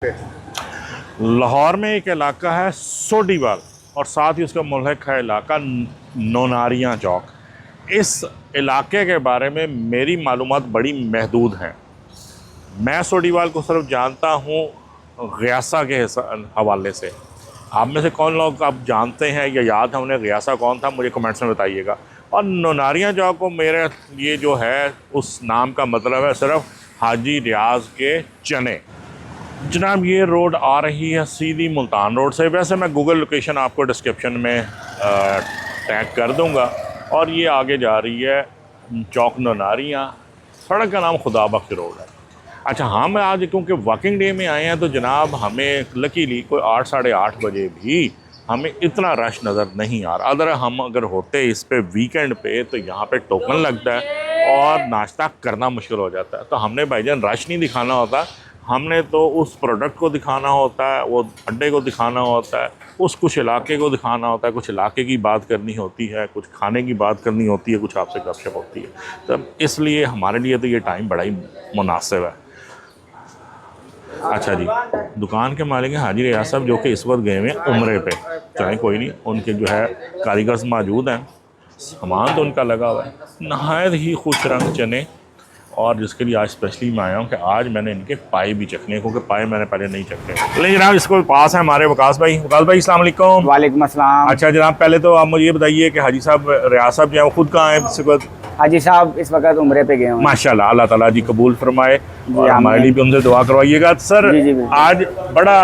लाहौर में एक इलाका है सोडीवाल और साथ ही उसका मुल्हक है इलाका नोनारियाँ चौक। इस इलाके के बारे में मेरी मालूमात बड़ी महदूद हैं। मैं सोडीवाल को सिर्फ जानता हूँ गयासा के हवाले से। आप में से कौन लोग आप जानते हैं या याद है उन्हें गयासा कौन था, मुझे कमेंट्स में बताइएगा। और नोनारियाँ चौक को मेरे लिए जो है उस नाम का मतलब है सिर्फ हाजी रियाज के चने। जनाब ये रोड आ रही है सीधी मुल्तान रोड से। वैसे मैं गूगल लोकेशन आपको डिस्क्रिप्शन में टैग कर दूंगा। और ये आगे जा रही है चौक नोनारियाँ। सड़क का नाम खुदाबख्श रोड है। अच्छा हाँ, मैं आज क्योंकि वर्किंग डे में आए हैं तो जनाब हमें लकीली कोई 8 साढ़े 8 बजे भी हमें इतना रश नज़र नहीं आ रहा। अगर होते इस पे वीकेंड पे तो यहाँ पे टोकन लगता है और नाश्ता करना मुश्किल हो जाता है। तो हमने भाईजान रश नहीं दिखाना होता, हमने तो उस प्रोडक्ट को दिखाना होता है, वो अड्डे को दिखाना होता है, उस कुछ इलाके को दिखाना होता है, कुछ इलाके की बात करनी होती है, कुछ खाने की बात करनी होती है, कुछ आपसे गपशप होती है। तो इसलिए हमारे लिए तो ये टाइम बड़ा ही मुनासिब है। अच्छा जी, दुकान के मालिक हैं हाजी रियाज साहब जो कि इस वक्त गए हुए हैं उम्रे पे। चाहे कोई नहीं, उनके जो है कारीगर्स मौजूद हैं, सामान तो उनका लगा हुआ है। नहायत ही खुश रंग चने, और जिसके लिए आज स्पेशली मैं आया हूँ कि आज मैंने इनके पाए भी चखने, क्योंकि पाए मैंने पहले नहीं चखे। लेकिन जनाब इसको पास है हमारे वकास भाई। वकास भाई अस्सलाम वालेकुम। वालेकुम अस्सलाम। अच्छा जनाब, पहले तो आप मुझे ये बताइए कि हाजी साहब रियाज साहब जो है वो खुद कहाँ हैं इस वक्त? हाजी साहब इस वक्त उम्रे पे गए हैं। माशाल्लाह, अल्लाह ताला जी कबूल फरमाए और हमारे लिए भी उनसे दुआ करवाइएगा। सर जी, आज बड़ा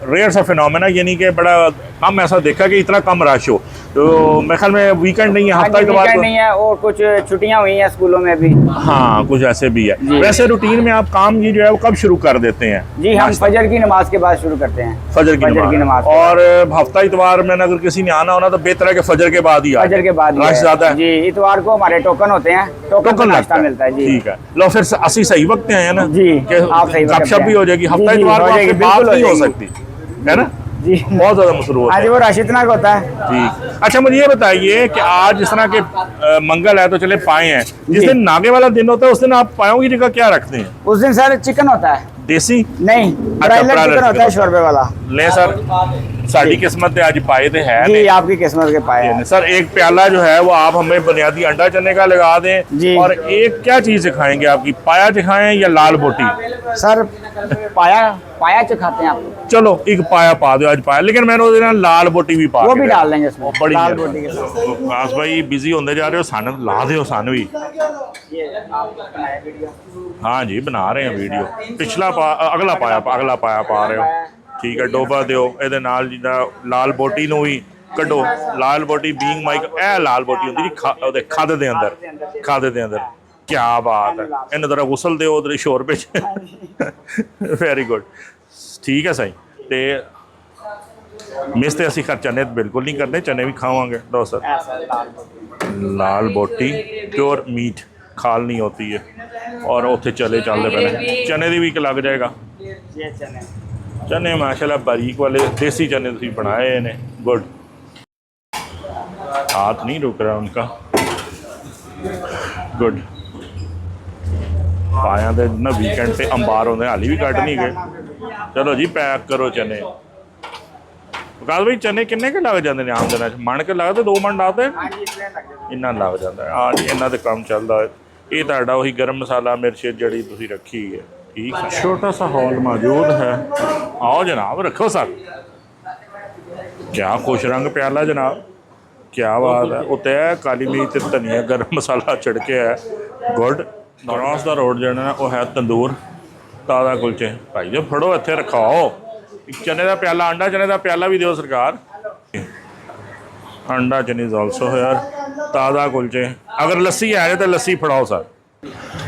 रेयर सा फिनोमेना, यानी कि बड़ा कम ऐसा देखा कि इतना कम रश हो। तो मेरे ख्याल में वीकेंड नहीं है, हफ्ता इतवार नहीं है और कुछ छुट्टियां हुई हैं स्कूलों में भी। हाँ कुछ ऐसे भी है। वैसे रूटीन में आप काम ये जो है वो कब शुरू कर देते हैं? जी हम फजर की नमाज के बाद शुरू करते हैं। फजर की नमाज। और हफ्ता इतवार में अगर किसी ने आना होना तो बेहतर है कि फजर के बाद ही आए। फजर के बाद रश ज्यादा है जी। इतवार को हमारे टोकन होते हैं, टोकन नाश्ता मिलता है जी। ठीक है, लो फिर असली सही वक्त है ना जी, आप सही गपशप भी हो जाएगी। हफ्ता इतवार को बात नहीं हो सकती है ना जी, बहुत ज्यादा मसरूफ आज वो रश इतना होता है। ठीक। अच्छा मुझे ये बताइए कि आज जिस तरह के मंगल है तो चले पाए हैं, जिस दिन नागे वाला दिन होता है उस दिन आप पायों की जगह क्या रखते हैं? उस दिन सर चिकन होता है। देसी नहीं, ब्रायलर चिकन होता है, शोरबे वाला। ले सर, साड़ी किस्मत आज पाए थे है जी, आपकी किस्मत के पाए हैं। सर एक प्याला जो है वो आप हमें बुनियादी अंडा चने का लगा दें जी। और एक क्या चीज सिखाएंगे आपकी, पाया सिखाएं या लाल बोटी? सर पाया चखाते हैं आप? चलो एक पाया पा दो आज पाया, लेकिन मैंने उस दिन लाल बोटी भी पा वो भी डाल देंगे इसमें, बड़ी लाल बोटी के साथ। खास भाई बिजी होते जा रहे हो, सन ला दो सन भी। हाँ जी बना रहे हैं वीडियो। पिछला अगला पाया पा रहे हो, ठीक है। डोबा दो ਇਹਦੇ ਨਾਲ ਜਿੱਦਾਂ ਲਾਲ ਬੋਟੀ ਨੂੰ ਵੀ ਕੱਢੋ। ਲਾਲ ਬੋਟੀ ਬੀइंग ਮਾਈਕ ਇਹ ਲਾਲ ਬੋਟੀ ਹੁੰਦੀ ਜੀ ਉਹਦੇ ਖਾਦੇ ਦੇ ਅੰਦਰ। क्या बात है, इन्हें जरा गुसल दो उधर शोरबे वेरी गुड, ठीक है सही। तो मिस तो असी खर चने बिल्कुल नहीं करते, चने भी खावांगे। लो सर लाल बोटी प्योर मीट खाल नहीं होती है और उत्थे चलते पहले चने दी भी लग जाएगा। चने माशाल्लाह बारीक वाले देसी चने तुसीं बनाए ने, गुड। हाथ नहीं रुक रहा उनका, गुड। पाया दे ना वीकेंड पे अंबार होंगे, हाली भी कट नहीं गए। चलो जी पैक करो चने। विकास भाई चने किन्ने के लग जाते हैं आम दिन? मन के लगते 2 मन लाते इन्ना लग जाता है। हाँ जी इन्ना तो काम चलता है। ये तुहाडा वही गर्म मसाला मिर्च जड़ी तुसीं रखी है, ठीक है। छोटा सा हॉल मौजूद है, आओ जनाब रखो सर। क्या खुश रंग प्याला जनाब, क्या बात है। उत्ते काली मिर्च धनिया गर्म मसाला छिड़के है, गुड। क्रॉस द रोड जो है वो है तंदूर ताज़ा कुलचे। भाई जो फड़ो इत्थे रखाओ चने का प्याला, अंडा चने का प्याला भी दो सरकार। अंडा चनीज ऑल्सो यार, ताज़ा कुलचे। अगर लस्सी है तो लस्सी फड़ाओ सर।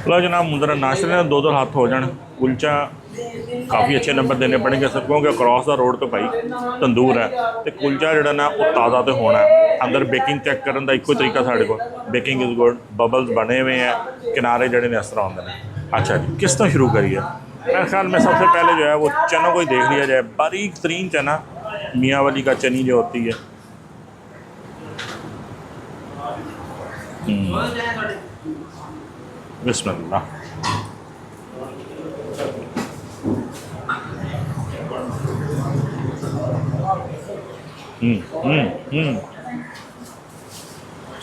लो जनाब मुंदरा नाश्ते ने 2 हाथ हो जाए। कुलचा काफ़ी अच्छे नंबर देने पड़ेंगे सर, क्योंकि क्रॉस द रोड तो भाई तंदूर है तो कुलचा जो ना वो ताज़ा तो होना है। अंदर बेकिंग चेक करने का एको तरीका साढ़े को, बेकिंग इज़ गुड, बबल्स बने हुए हैं, किनारे जड़े ने इस तरह होंगे ने। अच्छा जी किस तरह शुरू करिए? मेरे ख्याल में सबसे पहले जो है वो चनों को ही देख लिया जाए। बारीक तरीन चना मियाँ वाली का चनी जो होती है, बिस्मिल्लाह।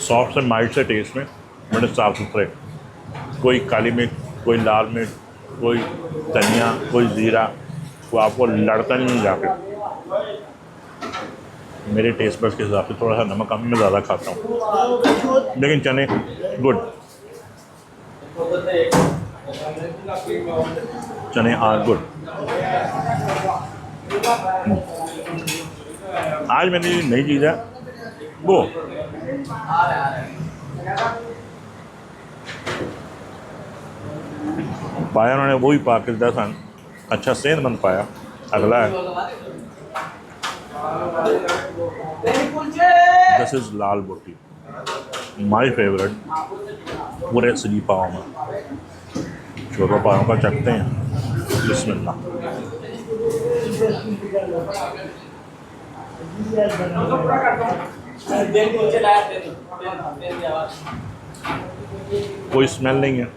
सॉफ्ट से माइल्ड से टेस्ट में, बड़े साफ सुथरे, कोई काली मिर्च, कोई लाल मिर्च, कोई धनिया, कोई ज़ीरा, वो आपको लड़ता नहीं जाके। मेरे टेस्ट बड्स के हिसाब से थोड़ा सा नमक कम, मैं ज़्यादा खाता हूँ, लेकिन चने गुड, चने आर गुड। आज मैंने ये नई चीज़ है वो पाया, उन्होंने वही पाकिस्तान अच्छा सेहतमंद पाया। अगला है दिस इज़ लाल बोटी, माय फेवरेट पूरे सजी पाव में। छोटा पाव का चखते हैं, बिस्मिल्लाह। कोई स्मेल नहीं है,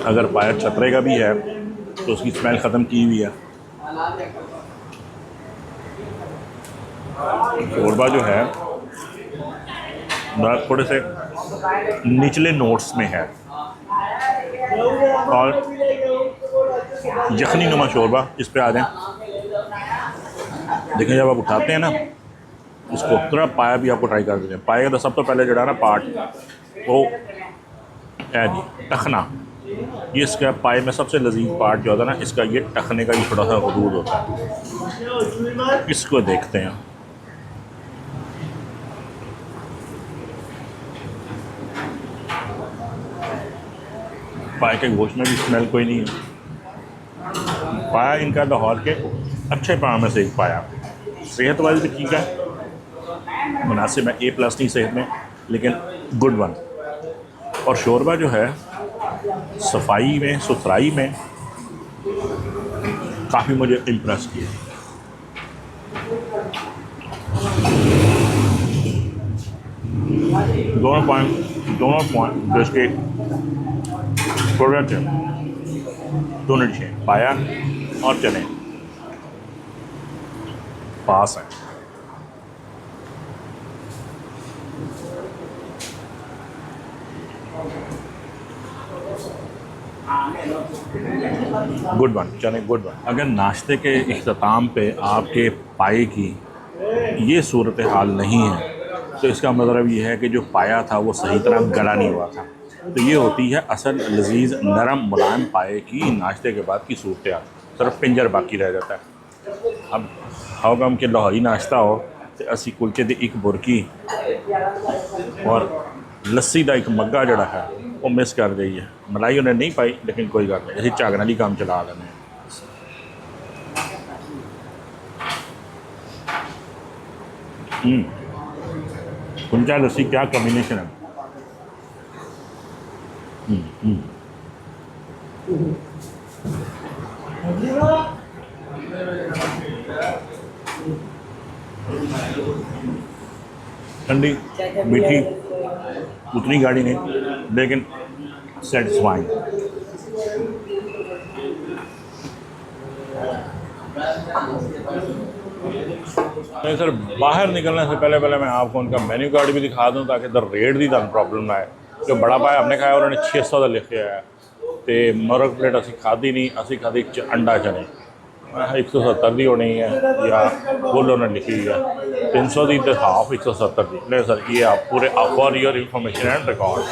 अगर पाया छतरे का भी है तो उसकी स्मेल ख़त्म की हुई है। शोरबा जो है थोड़े से निचले नोट्स में है, और यखनी नुमा शोरबा इस पे आ जाए। देखिए जब आप उठाते हैं ना उसको, थोड़ा पाया भी आपको ट्राई कर देते हैं। पाए का तो सब तो पहले जो है ना पार्ट वो है जी टखना, ये इसका पाए में सबसे लजीज पार्ट जो होता है ना इसका, ये टखने का ही थोड़ा सा हदूद होता है। इसको देखते हैं, पाए के गोश्त में भी स्मेल कोई नहीं है। पाया इनका लाहौर के अच्छे पाया में से एक पाया, सेहत वाइज भी ठीक है, मुनासिब है, A+ नहीं सेहत में, लेकिन गुड वन। और शोरबा जो है सफाई में, सुथराई में काफ़ी मुझे इम्प्रेस किया। दोनों पॉइंट जो इसके प्रोडक्ट हैं, दोनों डिशें पाया और चने पास हैं। गुड वन, चने गुड वन। अगर नाश्ते के इख्तिताम पे आपके पाए की ये सूरत हाल नहीं है तो इसका मतलब ये है कि जो पाया था वो सही तरह गला नहीं हुआ था। तो ये होती है असल लजीज नरम मुलायम पाए की नाश्ते के बाद की सूरत हाल, सिर्फ पिंजर बाकी रह जाता है। अब हाउ कम के लाहौरी नाश्ता हो तो असी कुलचे दी एक बुरकी और लस्सी का एक मग्गा जड़ा है वो मिस कर गई है। मलाई उन्हें नहीं पाई, लेकिन कोई गल नहीं, अभी झागन वाली काम चला लेने। कुलचा लस्सी क्या कॉम्बिनेशन है। ठंडी मीठी, उतनी गाढ़ी नहीं, लेकिन सेटिस्फाइंग। नहीं सर, बाहर निकलने से पहले मैं आपको उनका मेन्यू कार्ड भी दिखा दूं ताकि इधर रेट की तुम प्रॉब्लम ना आए। जो बड़ा पाया हमने खाया उन्होंने 600 का लिखे आया, तो मरग प्लेट असी खाधी नहीं, असी खाधी अंडा चने 170 की होनी है, या फुल उन्होंने लिखी हुई है 300 की, तो हाफ 170 की। ले सर ये आप पूरे for your information and record.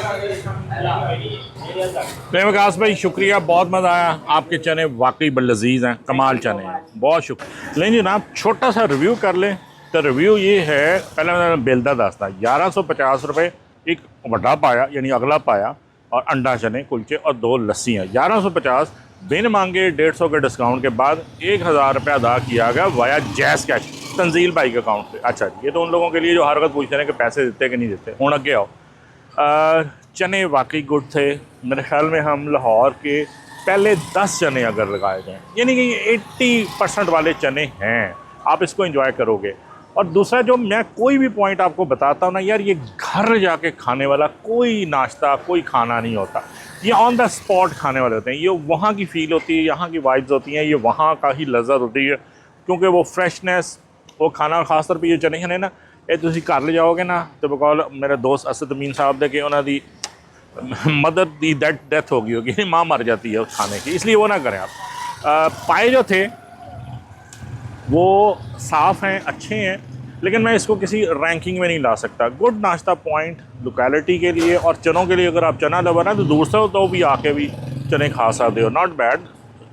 Prem Vikas भाई शुक्रिया, बहुत मज़ा आया। आपके चने वाकई बड़े लजीज हैं, कमाल चने हैं, बहुत शुक्रिया। लेकिन जनाब छोटा सा रिव्यू कर लें तो रिव्यू ये है, पहले मैंने बिल का दसता 1150 रुपये एक वड्डा पाया यानी अगला पाया, और अंडा चने कुलचे और 2 लस्सियाँ 1150 बिन मांगे 150 के डिस्काउंट के बाद 1000 रुपये अदा किया गया वाया जैस कैश तंजील भाई के अकाउंट से। अच्छा जी, ये तो उन लोगों के लिए जो हर वक्त पूछते हैं कि पैसे देते कि नहीं देते। हूँ अगे आओ। चने वाकई गुड थे, मेरे ख्याल में हम लाहौर के पहले 10 चने अगर लगाए जाएँ, यानी कि 80% वाले चने हैं, आप इसको एंजॉय करोगे। और दूसरा जो मैं कोई भी पॉइंट आपको बताता हूँ ना यार, ये घर जाके खाने वाला कोई नाश्ता कोई खाना नहीं होता, ये ऑन द स्पॉट खाने वाले होते हैं। ये वहाँ की फ़ील होती है, यहाँ की वाइब्स होती हैं, ये वहाँ का ही लज़्ज़त होती है। क्योंकि वो फ्रैशनैस वो खाना खास तौर पर ये चने खाने ना ये तुम घर ले जाओगे ना तो बकौल मेरे दोस्त असद अमीन साहब दे कि उन्होंने मदर दी डेथ हो गई होगी, माँ मर जाती है उस खाने की, इसलिए वो ना करें आप। पाए जो थे वो साफ़ हैं, अच्छे हैं, लेकिन मैं इसको किसी रैंकिंग में नहीं ला सकता। गुड नाश्ता पॉइंट लोकेलिटी के लिए और चनों के लिए, अगर आप चना लवर ना तो दूर से हो तो भी आके भी चने खा सकते हो, नॉट बैड।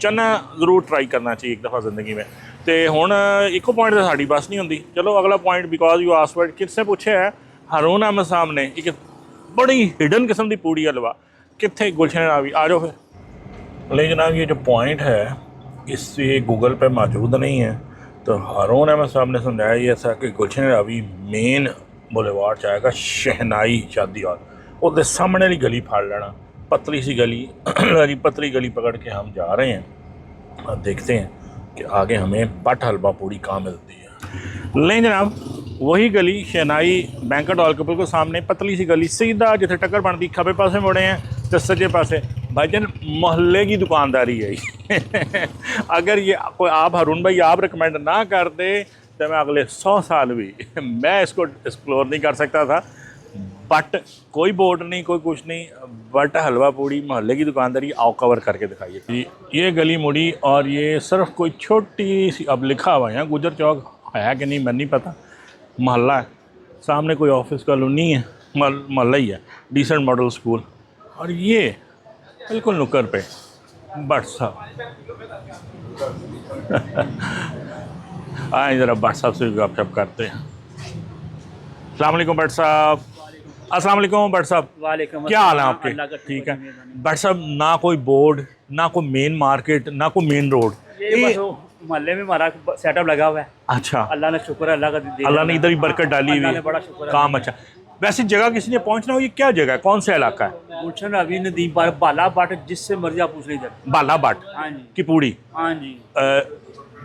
चना ज़रूर ट्राई करना चाहिए एक दफ़ा ज़िंदगी में। तो हुण इको पॉइंट तो साड़ी बस नहीं होंगी। चलो अगला पॉइंट बिकॉज यू आस्क्ड किसने पूछे है, हारून अहमद साहब ने, एक बड़ी हिडन किस्म की पूड़ी हलवा कितने गुलशन रावी, आ जाओ फिर। लेकिन जनाब ये जो पॉइंट है इससे गूगल पे मौजूद नहीं है, तो हारून अहमद साहब ने समझाया ये ऐसा कि गुलशन रावी मेन बुलेवार्ड जाएगा शहनाई शादी हॉल, उसके सामने वाली गली फाड़ लेना, पतली सी गली पतली गली पकड़ के हम जा रहे हैं और देखते हैं कि आगे हमें बट हलवा पूड़ी कहाँ मिलती है। लेकिन जनाब वही गली शहनाई बैंकट हॉल के बिल्कुल सामने पतली सी गली सीधा जिथे टक्कर बनती, खब्बे पासे मुड़े हैं तो सज्जे पासे भाईजान मोहल्ले की दुकानदारी है अगर ये कोई आप हारून भाई आप रिकमेंड ना करते तो मैं अगले 100 साल भी मैं इसको एक्सप्लोर नहीं कर सकता था। बट कोई बोर्ड नहीं, कोई कुछ नहीं, बट हलवा पूड़ी मोहल्ले की दुकानदारी आओ कवर करके दिखाइए। ये गली मुड़ी और ये सिर्फ कोई छोटी सी, अब लिखा हुआ है गुजर चौक है कि नहीं मैं नहीं पता, मोहल्ला है, सामने कोई ऑफिस कॉलोनी है, मोहल्ला ही है, डिसेंट मॉडल स्कूल, और ये बिल्कुल नुक्कर पे भट्ट साहब आए ज़रा भट्ट साहब से गपशप करते हैं। अस्सलाम वालेकुम भट्ट साहब। अस्सलाम वालेकुम भट्ट साहब। वालेकुम क्या हाल है आपके? ठीक है भट्ट साहब, ना कोई बोर्ड, ना कोई मेन मार्केट, ना कोई मेन रोड, ये बस वो मोहल्ले में हमारा सेटअप लगा हुआ है। अच्छा, अल्लाह ने शुक्र है, अल्लाह का अल्लाह ने इधर भी बरकत डाली हुई अल्लाह ने है, बड़ा शुक्र है। काम अच्छा। वैसे जगह किसी ने पहुंचना हो, ये क्या जगह है, कौन सा इलाका है? गुलशन अभी नदीम पार्क बाला बाट, जिससे मर्जी आप पूछ लीजिए। बाला बाट हाँ जी, की पूड़ी, हाँ जी,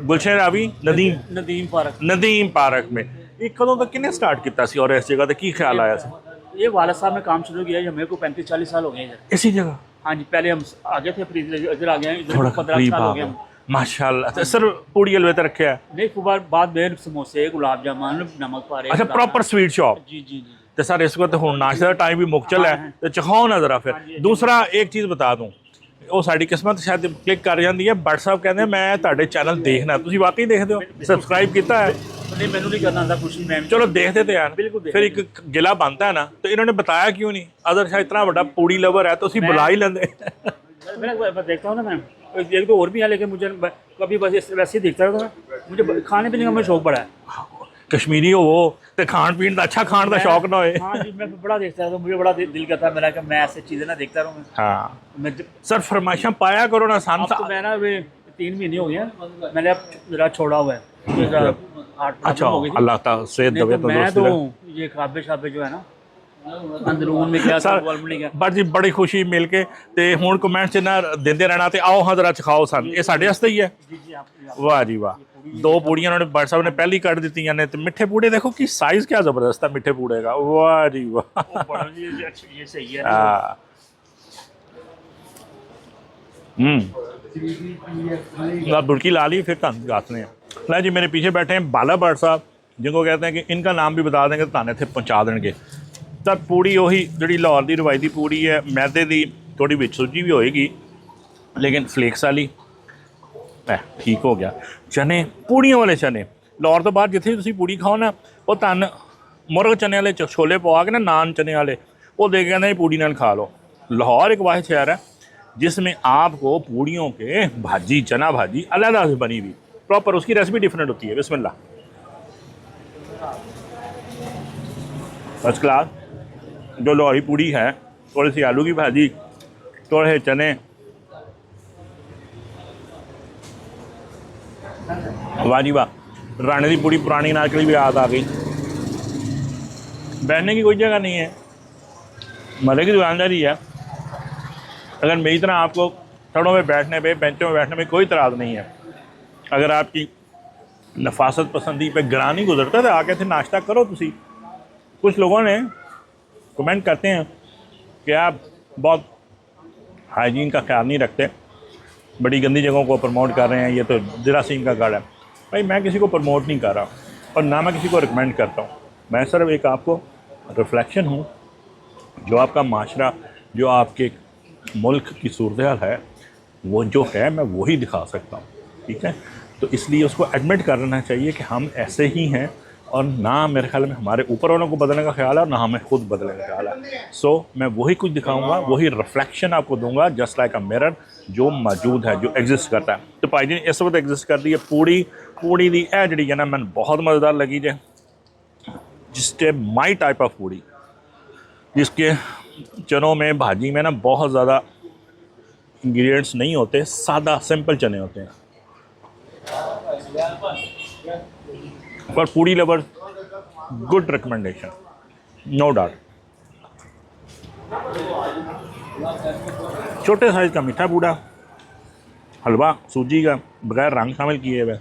गुलशन रावी नदीम पार्क। नदीम पार्क में ये कदों तक किन्ने स्टार्ट किया सी और इस जगह ते की ख्याल आया सी? ये वालद साहब ने काम शुरू किया है, हमें को 35-40 साल हो गए इधर। इसी जगह? हाँ जी, पहले हम आगे थे, फिर इधर आ गए हैं, इधर थोड़ा 15 करीब साल आ हो गए गए हम। माशाल्लाह। तो सर पूड़ी हलवे तो रखे है? नहीं, खूब बाद में समोसे, गुलाब जामुन, नमक पारे। अच्छा, प्रॉपर स्वीट शॉप। जी जी जी। तो सर इस वक्त हुण नाश्ते का टाइम भी मुक चला है, तो चखाओ ना जरा फिर। दूसरा एक चीज़ बता दूँ, वो साड़ी किस्मत शायद क्लिक कर जाती है। भट्ट साहब कहते हैं मैं तुहाडे चैनल देखना, तुसीं वाकई देखते हो? सबसक्राइब किया है? नहीं, मैंने नहीं करना था कुछ, मैं चलो देखते थे यार, बिल्कुल फिर एक गिला बनता है ना, तो इन्होंने बताया क्यों नहीं? अदर शायद इतना बड़ा पूड़ी लवर है तो उसी बुला ही लेंगे मैं देखता हूँ ना, मैं एक दो और भी है, लेकिन मुझे कभी बस वैसे ही देखता रहता हूँ। मुझे खाने पीने का मुझे शौक बड़ा है। कश्मीरी हो वो तो खान पीन का अच्छा खाने का शौक ना हो। हाँ जी, मैं बड़ा देखता रहता हूँ, मुझे बड़ा दिल करता है मेरा कि मैं ऐसी चीज़ें ना देखता रहूँ। हाँ मैं सर फरमाइशा पाया करो ना सान। अब तो मैं ना वे 3 महीने हो गए हैं, मैंने अब जरा छोड़ा हुआ है। अच्छा, अल्लाह ताला सेहत दवे तो मैं तो ये खाबे शाबे जो है ना अंदरून में क्या सर बट जी बड़ी खुशी मिल के ते हुण कमेंट च ना देंदे रहना ते आओ हाँ जरा चखाओ सन, ये साढ़े वास्ते ही है। वाह जी वाह, 2 पूड़ियां उन्होंने भट्ट साहब ने पहली कट दी ने, तो मिठे पूड़े देखो कि साइज क्या जबरदस्त है मिठे पूड़े का। वाह जी वाह, ये सही है। बुड़की ला ली फिर तन गाते हैं। ला जी मेरे पीछे बैठे हैं बाला भट्ट साहब, जिनको कहते हैं कि इनका नाम भी बता देंगे तो ताने थे पहुँचा देंगे। तो पूड़ी वही जी लाहौर की रवायती पूड़ी है, मैदे की, थोड़ी विच सूजी भी होएगी लेकिन फ्लेक्स वाली है। ठीक हो गया। चने पूड़ियों वाले चने लाहौर तो बाद जिथे भी पूड़ी खाओ ना, वो तन मुर्ग चने वाले छोले पवा के ना, नान चने वाले वो दे के कहते हैं पूड़ी नाल खा लो। लाहौर एक वाहिद शहर है जिसमें आपको पूड़ियों के भाजी, चना भाजी अलग से बनी हुई प्रॉपर, उसकी रेसिपी डिफरेंट होती है। बिस्मिल्लाह, फर्स्ट क्लास। जो लाहौरी पूड़ी है, थोड़ी सी आलू की भाजी, थोड़े चने, वाह जी वाह। राणे की पूड़ी पुरानी नारकली भी याद आ गई। बैठने की कोई जगह नहीं है, मज़े की दुकानदारी है। अगर मेरी तरह आपको सड़ों में बैठने पे, बेंचों में बैठने में कोई इतराज़ नहीं है, अगर आपकी नफासत पसंदी पे ग्रां नहीं गुजरता तो आके थे नाश्ता करो। तुसी कुछ लोगों ने कमेंट करते हैं कि आप बहुत हाइजीन का ख्याल नहीं रखते, बड़ी गंदी जगहों को प्रमोट कर रहे हैं, ये तो जरासीम का गढ़ है। भाई मैं किसी को प्रमोट नहीं कर रहा और ना मैं किसी को रिकमेंड करता हूँ, मैं सिर्फ एक आपको रिफ्लेक्शन हूँ। जो आपका माशरा, जो आपके मुल्क की सूरत हाल है, वो जो है मैं वही दिखा सकता हूँ, ठीक है। तो इसलिए उसको एडमिट करना चाहिए कि हम ऐसे ही हैं, और ना मेरे ख्याल में हमारे ऊपर वालों को बदलने का ख्याल है और ना हमें खुद बदलने का ख्याल है। सो मैं वही कुछ दिखाऊंगा, वही रिफ्लेक्शन आपको दूंगा, जस्ट लाइक अ मिरर, जो मौजूद है, जो एग्जिस्ट करता है। तो भाई जी इस वक्त एग्जिस्ट कर रही है पूड़ी दी ए जी है ना, मैंने बहुत मज़ेदार लगी जे, जिसके माई टाइप ऑफ पूड़ी, जिसके चनों में, भाजी में ना बहुत ज़्यादा इंग्रेडिएंट्स नहीं होते, सादा सिंपल चने होते हैं। पर puri lover good recommendation, no doubt. छोटे साइज का मीठा पूड़ा हलवा सूजी का, बगैर रंग शामिल किए हुए,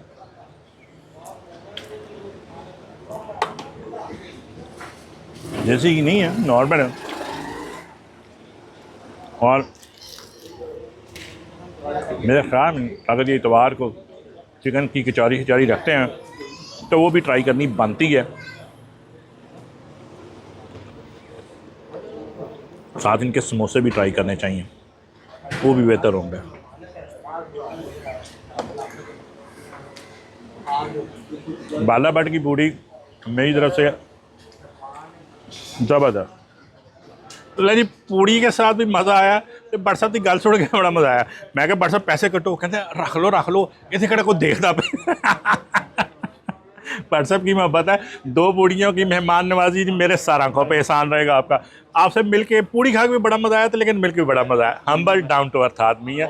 जैसे कि नहीं है, नॉर्मल है। और मेरे ख्याल में अगर ये इतवार को चिकन की कचौरी रखते हैं तो वो भी ट्राई करनी बनती है। साथ इनके समोसे भी ट्राई करने चाहिए, वो भी बेहतर होंगे। बाला भट्ट की पूड़ी मेरी तरफ से ज़बरदस्त। ले जी पूड़ी के साथ भी मज़ा आया, तो बट साहब की गल सुन के बड़ा मज़ा आया। मैं क्या बट साहब पैसे कटो, कहते रख लो इसे कड़ा को देखता पे। बट साहब की मोहब्बत है, 2 पूड़ियों की मेहमान नवाजी मेरे सर आंखों पे एहसान रहेगा आपका। आपसे मिलके पूड़ी खा के भी बड़ा मज़ा आया था, लेकिन मिलके भी बड़ा मज़ा आया। हम्बल डाउन टू अर्थ आदमी है,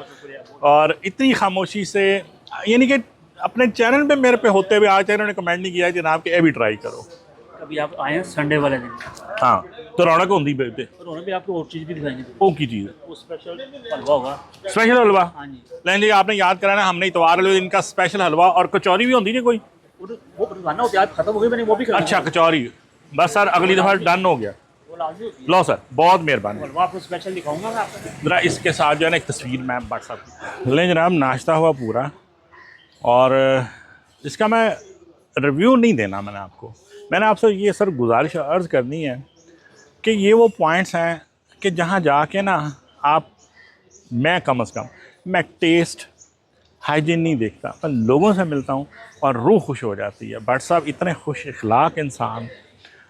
और इतनी खामोशी से, यानी कि अपने चैनल पे मेरे पे होते हुए आज इन्होंने कमेंट नहीं किया जनाब कि ये भी ट्राई करो। कभी आप आए हैं संडे वाले दिन, हाँ तो रौनक होती बेटे, और उन्होंने भी आपको और चीज़ भी दिखाएंगे। वो की चीज़ है, वो स्पेशल हलवा होगा। स्पेशल हलवा। हाँ जी, लेकिन जी आपने याद कराना, हमने इतवार वाले दिन का स्पेशल हलवा और कचौरी भी होती है कोई। वो रोजाना होती है, आज खत्म हो गई, मैंने वो भी अच्छा कचौरी, बस सर अगली दफ़ा डन हो गया। वो लाजमी होती है। लो सर बहुत मेहरबानी। हलवा आपको स्पेशल दिखाऊंगा मैं आपको। ज़रा इसके साथ जो है ना एक तस्वीर मैं व्हाट्सएप की। लें जनाब, नाश्ता हुआ पूरा, और इसका मैं रिव्यू नहीं देना मैंने आपको। मैंने आपसे ये सर गुजारिश अर्ज़ करनी है कि ये वो पॉइंट्स हैं कि जहाँ जाके ना आप, मैं कम अज़ कम मैं टेस्ट हाइजीन नहीं देखता, पर लोगों से मिलता हूँ और रूह खुश हो जाती है। भट्ट साहब इतने खुश इखलाक इंसान,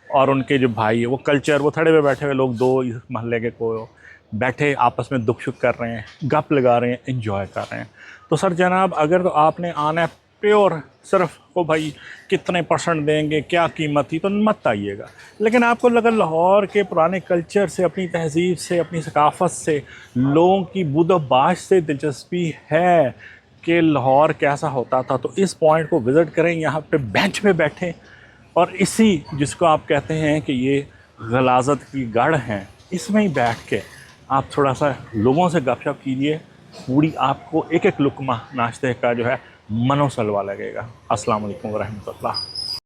और उनके जो भाई है वो कल्चर, वो थड़े पे बैठे हुए लोग, 2 इस महल्ले के को बैठे आपस में दुख सुख कर रहे हैं, गप लगा रहे हैं, एंजॉय कर रहे हैं। तो सर जनाब अगर तो आपने आना है प्योर सिर्फ वो भाई कितने % देंगे, क्या कीमत थी, तो मत आइएगा। लेकिन आपको अगर लाहौर के पुराने कल्चर से, अपनी तहजीब से, अपनी सकाफ़त से, लोगों की बुदबाश से दिलचस्पी है कि लाहौर कैसा होता था, तो इस पॉइंट को विज़िट करें। यहाँ पे बेंच पे बैठें और इसी जिसको आप कहते हैं कि ये गलाजत की गढ़ हैं, इसमें ही बैठ के आप थोड़ा सा लोगों से गपशप कीजिए। पूरी आपको एक एक लुकमा नाश्ते का जो है मनोसलवा लगेगा। अस्सलाम वालेकुम व रहमतुल्लाह।